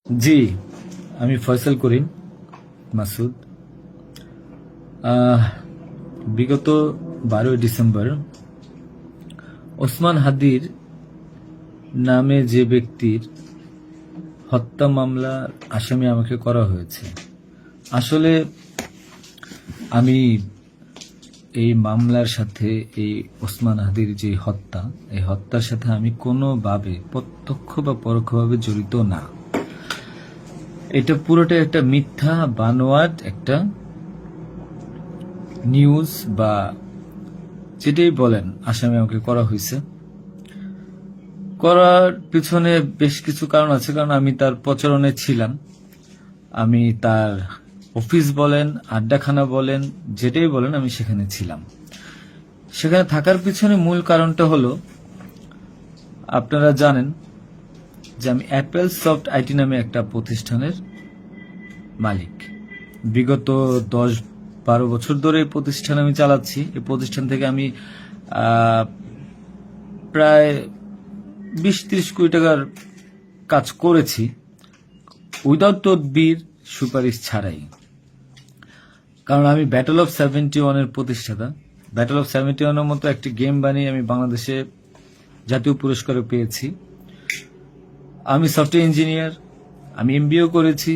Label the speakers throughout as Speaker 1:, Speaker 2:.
Speaker 1: জি, আমি ফয়সাল করিম মাসুদ। আহ, বিগত 12 ডিসেম্বর ওসমান হাদির নামে যে ব্যক্তির হত্যা মামলার আসামি আমাকে করা হয়েছে। আসলে আমি এই মামলার সাথে এই ওসমান হাদির যে হত্যা, এই হত্যার সাথে আমি কোনোভাবে প্রত্যক্ষ বা পরোক্ষভাবে জড়িত না। এটা পুরোটা একটা মিথ্যা বানোয়াট একটা নিউজ বা যেটাই বলেন আসামি আমাকে করা হয়েছে। করার পিছনে বেশ কিছু কারণ আছে, কারণ আমি তার প্রচারণে ছিলাম। আমি তার অফিস বলেন, আড্ডাখানা বলেন, যেটাই বলেন আমি সেখানে ছিলাম। সেখানে থাকার পিছনে মূল কারণটা হলো, আপনারা জানেন যে আমি অ্যাপেল সফট আইটি নামে একটা প্রতিষ্ঠানের মালিক। বিগত 10-12 বছর ধরে এই প্রতিষ্ঠান আমি চালাচ্ছি। এই প্রতিষ্ঠান থেকে আমি প্রায় 20-30 কোটি টাকার কাজ করেছি, উইদাউট তদবির, সুপারিশ ছাড়াই। কারণ আমি ব্যাটল অফ 71-এর প্রতিষ্ঠাতা। ব্যাটল অফ 71-এর মতো একটি গেম বানিয়ে আমি বাংলাদেশে জাতীয় পুরস্কারও পেয়েছি। আমি সফটওয়্যার ইঞ্জিনিয়ার, আমি এমবিএও করেছি।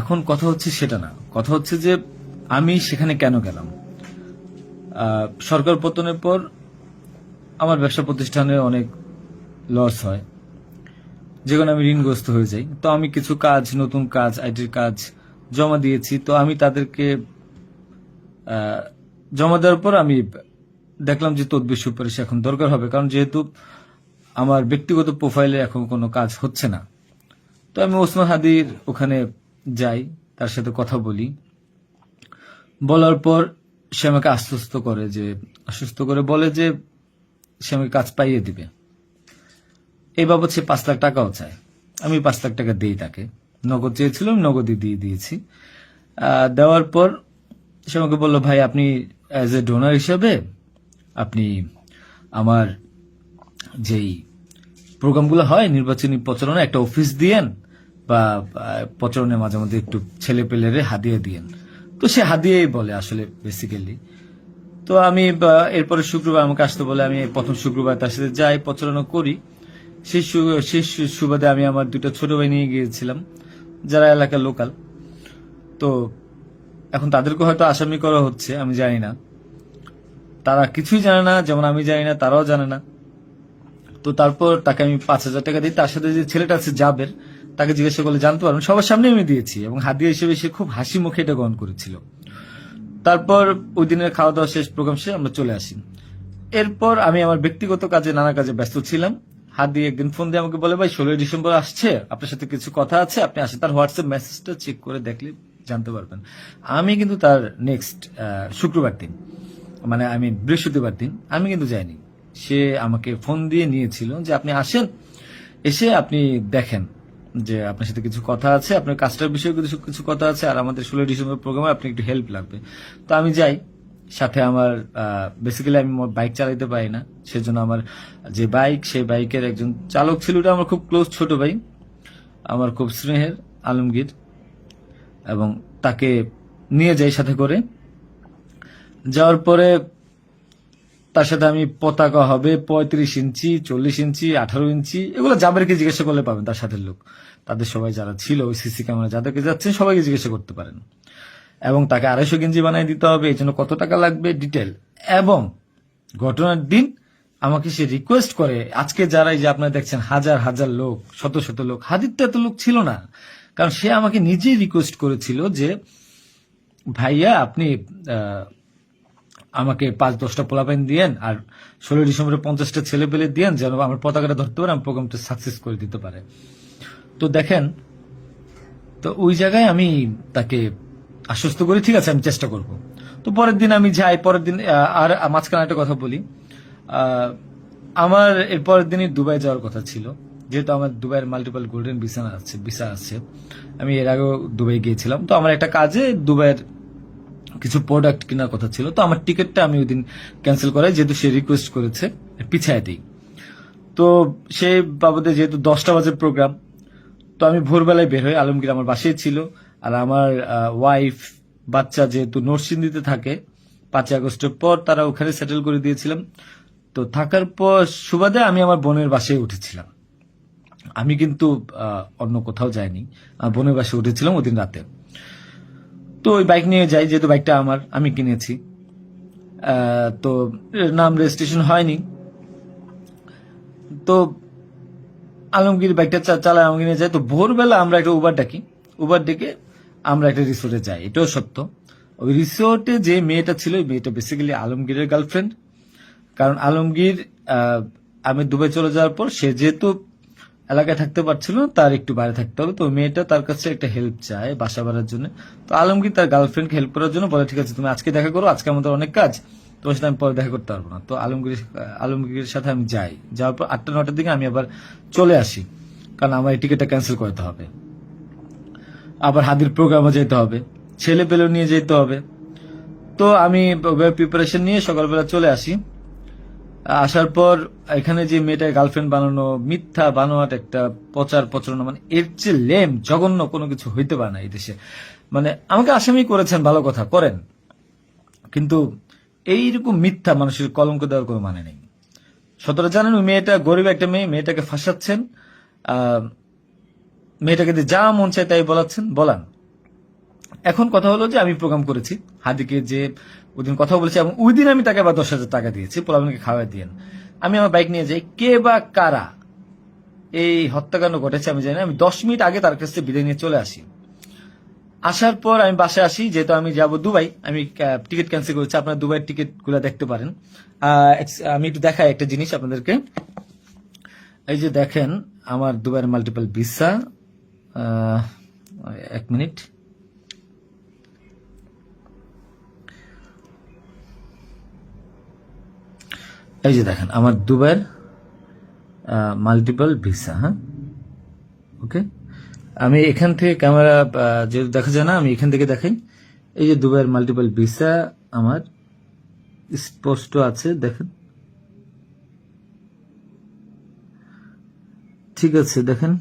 Speaker 1: এখন কথা হচ্ছে সেটা না, কথা হচ্ছে যে আমি সেখানে কেন গেলাম। সরকার পতনের পর আমার ব্যবসা প্রতিষ্ঠানে অনেক লস হয়, যেখানে আমি ঋণগ্রস্ত হয়ে যাই। তো আমি কিছু কাজ, নতুন কাজ, আইটির কাজ জমা দিয়েছি। তো আমি তাদেরকে জমা দেওয়ার পর আমি দেখলাম যে তদবির সুপারিশ এখন দরকার হবে, কারণ যেহেতু আমার ব্যক্তিগত প্রোফাইলে এখন কোনো কাজ হচ্ছে না। তো আমি ওসমান হাদির ওখানে যাই, তার সাথে কথা বলি। বলার পর সে আমাকে আশ্বস্ত করে বলে যে সে আমাকে কাজ পাইয়ে দিবে। এই বাবদ সে 5 লাখ টাকাও চায়। আমি 5 লাখ টাকা দিই তাকে। নগদ চেয়েছিল, আমি নগদই দিয়ে দিয়েছি। দেওয়ার পর সে আমাকে বলল, ভাই আপনি অ্যাজ এ ডোনার হিসাবে আপনি আমার যেই প্রোগ্রামগুলো হয় নির্বাচনী প্রচারণা, একটা অফিস দিয়েন, বা প্রচারণে মাঝে মধ্যে একটু ছেলে পেলেরে হাদিয়ে দিয়েন। তো সে হাদিয়েই বলে আসলে বেসিক্যালি। তো আমি এরপরে শুক্রবার আমাকে আসতে বলে, আমি প্রথম শুক্রবার তার সাথে যাই, প্রচারণা করি। সেই সুবাদে আমি আমার 2টা ছোট ভাই নিয়ে গিয়েছিলাম, যারা এলাকার লোকাল। তো এখন তাদেরকে হয়তো আসামি করা হচ্ছে, আমি জানি না। তারা কিছুই জানে না, যেমন আমি জানি না, তারাও জানে না। তো তারপর তাকে আমি 5,000 টাকা দিই। তার সাথে যে ছেলেটা আছে জাবের, তাকে জিজ্ঞাসা করলে জানতে পারবেন, সবার সামনে আমি দিয়েছি, এবং হাদিয়া হিসেবে সে খুব হাসি মুখে এটা গ্রহণ করেছিল। তারপর ওই দিনের খাওয়া দাওয়া শেষ, প্রোগ্রাম শেষ, আমরা চলে আসি। এরপর আমি আমার ব্যক্তিগত কাজে, নানা কাজে ব্যস্ত ছিলাম। হাদি একদিন ফোন দিয়ে আমাকে বলে, ভাই 16 ডিসেম্বর আসছে, আপনার সাথে কিছু কথা আছে, আপনি আসেন। তার হোয়াটসঅ্যাপ মেসেজটা চেক করে দেখলে জানতে পারবেন। আমি কিন্তু তার নেক্সট শুক্রবার দিন, মানে আমি বৃহস্পতিবার দিন আমি কিন্তু যাইনি। সে আমাকে ফোন দিয়ে নিয়েছিল যে আপনি আসেন, এসে আপনি দেখেন যে আপনার সাথে কিছু কথা আছে, আপনার কাজটার বিষয়ে কিছু কথা আছে, আর আমাদের 16 ডিসেম্বর প্রোগ্রামে আপনি একটু হেল্প লাগবে। তো আমি যাই। সাথে আমার বেসিক্যালি আমি বাইক চালাইতে পারি না, সেজন্য আমার যে বাইক, সেই বাইকের একজন চালক ছিল, ওটা আমার খুব ক্লোজ ছোট ভাই, আমার খুব স্নেহের, আলমগীর। এবং তাকে নিয়ে যাই সাথে করে। যাওয়ার পরে তার সাথে আমি, পতাকা হবে 35 ইঞ্চি, 40 ইঞ্চি, 18 ইঞ্চি, এগুলো জাবেরকে জিজ্ঞাসা করলে পাবেন, তার সাথে লোক, তাদের সবাই যারা ছিল ওই সিসি ক্যামেরা যাদেরকে যাচ্ছেন সবাইকে জিজ্ঞাসা করতে পারেন। এবং তাকে 250 গেঞ্জি বানিয়ে দিতে হবে, এই জন্য কত টাকা লাগবে ডিটেল। এবং ঘটনার দিন আমাকে সে রিকোয়েস্ট করে, আজকে যারা এই যে আপনারা দেখছেন হাজার হাজার লোক, শত শত লোক, হাদির তো এত লোক ছিল না, কারণ সে আমাকে নিজেই রিকোয়েস্ট করেছিল যে ভাইয়া আপনি আমাকে 5-10টা পোলাপাইন দিয়েন, আর 16 ডিসেম্বরে 50টা ছেলে পেলে দিয়েন, যেন আমার পতাকাটা ধরতে পারে, আমি প্রোগ্রামটা সাকসেস করে দিতে পারে। তো দেখেন, তো ওই জায়গায় আমি তাকে আশ্বস্ত করি, ঠিক আছে আমি চেষ্টা করব। তো পরের দিন আমি যাই। পরের দিন আর মাঝখানে একটা কথা বলি, আমার এর পরের দিনই দুবাই যাওয়ার কথা ছিল, যেহেতু আমার দুবাইয়ের মাল্টিপল গোল্ডেন ভিসা আছে। আমি এর আগেও দুবাই গিয়েছিলাম। তো আমার একটা কাজে দুবাইয়ের কিছু প্রোডাক্ট কেনার কথা ছিল। তো আমার টিকিটটা আমি ওই দিন ক্যান্সেল করাই, যেহেতু সে রিকোয়েস্ট করেছে, পিছায় দিই। তো সেই বাবদে যেহেতু 10টা বাজে প্রোগ্রাম, তো আমি ভোরবেলায় বের হই, আলমগীর আমার বাসায় ছিল। আর আমার ওয়াইফ, বাচ্চা যেহেতু নরসিংদীতে থাকে, 5ই আগস্টের পর তারা ওখানে সেটেল করে দিয়েছিলাম। তো থাকার পর সুবাদে আমি আমার বোনের বাসায় উঠেছিলাম। আমি কিন্তু অন্য কোথাও যাইনি, আমার বোনের বাসায় উঠেছিলাম ওদিন রাতে। তো ওই বাইক নিয়ে যাই, যেহেতু বাইকটা আমি কিনেছি। তো নাম রেজিস্ট্রেশন হয়নি। তো আলমগীর বাইকটা চালায়, আমাকে নিয়ে যায়। তো ভোরবেলা আমরা একটা উবার ডেকে আমরা একটা রিসোর্টে যাই, এটাও সত্য। ওই রিসোর্টে যে মেয়েটা ছিল, ওই মেয়েটা বেসিক্যালি আলমগীরের গার্লফ্রেন্ড। কারণ আলমগীর আমি দুবাই চলে যাওয়ার পর সে যেহেতু এলাকায় থাকতে পারছিল না, তার একটু বাইরে থাকতে হবে। তো ওই মেয়েটা তার কাছে একটা হেল্প চায় বাসা ভাড়ার জন্য। তো আলমগীর তার গার্লফ্রেন্ডকে হেল্প করার জন্য বলে, ঠিক আছে তুমি আজকে দেখা করো, আজকে আমাদের অনেক কাজ, তোমার সাথে আমি পরে দেখা করতে পারবো না। তো আলমগীরের সাথে আমি যাই। যাওয়ার পর 8টা 9টার দিকে আমি আবার চলে আসি, কারণ আমার এই টিকিটটা ক্যান্সেল করতে হবে। আবার হাদির প্রোগ্রামে যেতে হবে, ছেলে পেলেও নিয়ে যেতে হবে। তো আমি প্রিপারেশন নিয়ে সকালবেলা চলে আসি। আসার পর এখানে যে মেয়েটার গার্লফ্রেন্ড বানানো, মিথ্যা বানোয়াট একটা প্রচারণা, মানে এর চেয়ে লেম জঘন্য কোনো কিছু হইতে পারে না এই দেশে। মানে আমাকে আসামি করেছেন, ভালো কথা করেন, কিন্তু এইরকম মিথ্যা মানুষের কলঙ্ক দেওয়ার কোনো মানে নেই। সতরা জানেন, ওই মেয়েটা গরিব একটা মেয়ে, মেয়েটাকে ফাঁসাচ্ছেন, মেয়েটাকে দিয়ে যা মন চায় তাই বলান। এখন কথা হলো যে আমি প্রোগ্রাম করেছি, হাদিকে যে ওইদিন কথা বলেছি, এবং ওই দিন আমি তাকে আবার 10,000 টাকা দিয়েছি, পোলাপানকে খাওয়াই দিয়েন। আমি আমার বাইক নিয়ে যাই, কে বা কারা এই হত্যাকাণ্ড ঘটেছে আমি জানি না। আমি 10 মিনিট আগে তার কাছ থেকে বিদায় নিয়ে চলে আসি। আসার পর আমি বাসায় আসি, যেহেতু আমি যাব দুবাই, আমি টিকিট ক্যান্সেল করেছি। আপনারা দুবাইয়ের টিকিট গুলা দেখতে পারেন। আমি একটু দেখাই একটা জিনিস আপনাদেরকে। এই যে দেখেন আমার দুবাইয়ের মাল্টিপল ভিসা। 1 মিনিট। এই যে দেখেন আমার দুবাইয়ের মাল্টিপল ভিসা। হ্যাঁ, ওকে। আমি এখান থেকে ক্যামেরা যেহেতু দেখা যায় না, আমি এখান থেকে দেখাই। এই যে দুবাইয়ের মাল্টিপল ভিসা আমার স্পষ্ট আছে, দেখেন। ঠিক আছে, দেখেন।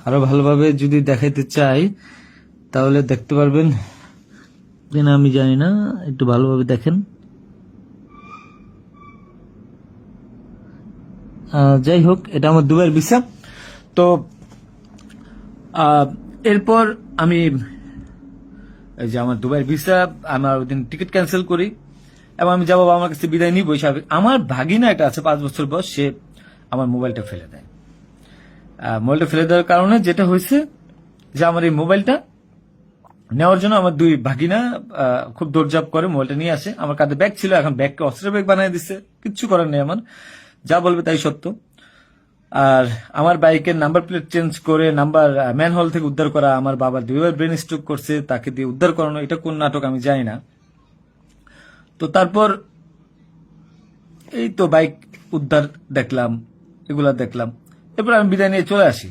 Speaker 1: আরো ভালোভাবে যদি দেখাইতে চাই তাহলে দেখতে পারবেন কিনা আমি জানি না, একটু ভালোভাবে দেখেন। যাই হোক, এটা আমার দুবাইয়ের ভিসা। তো এরপর আমি এই যে আমার দুবাইয়ের ভিসা, আমার ওই দিন টিকিট ক্যান্সেল করি এবং আমি যাবো আমার কাছে বিদায় নিবই স্বাভাবিক। আমার ভাগিনা একটা আছে 5 বছর বয়স, সে আমার মোবাইলটা ফেলে দেয়। মোবাইলটা ফেলে দেওয়ার কারণে যেটা হয়েছে যে আমার এই মোবাইলটা নেওয়ার জন্য আমার 2 ভাগিনা খুব দৌড়ঝাঁপ করে মোবাইলটা নিয়ে আসে। আমার কাঁধে ব্যাগ ছিল, এখন ব্যাগকে অস্ত্রের ব্যাগ বানিয়ে দিচ্ছে, কিচ্ছু করার নেই আমার, যা বলবে তাই সত্য। আর আমার বাইকের নাম্বার প্লেট চেঞ্জ করে নাম্বার ম্যানহোল থেকে উদ্ধার করা, আমার বাবা 2বার ব্রেন স্ট্রোক করছে, তাকে দিয়ে উদ্ধার করানো, এটা কোন নাটক আমি জানি না। তো তারপর এই তো বাইক উদ্ধার দেখলাম, এগুলা দেখলাম। এরপর আমি বিদায় নিয়ে চলে আসি।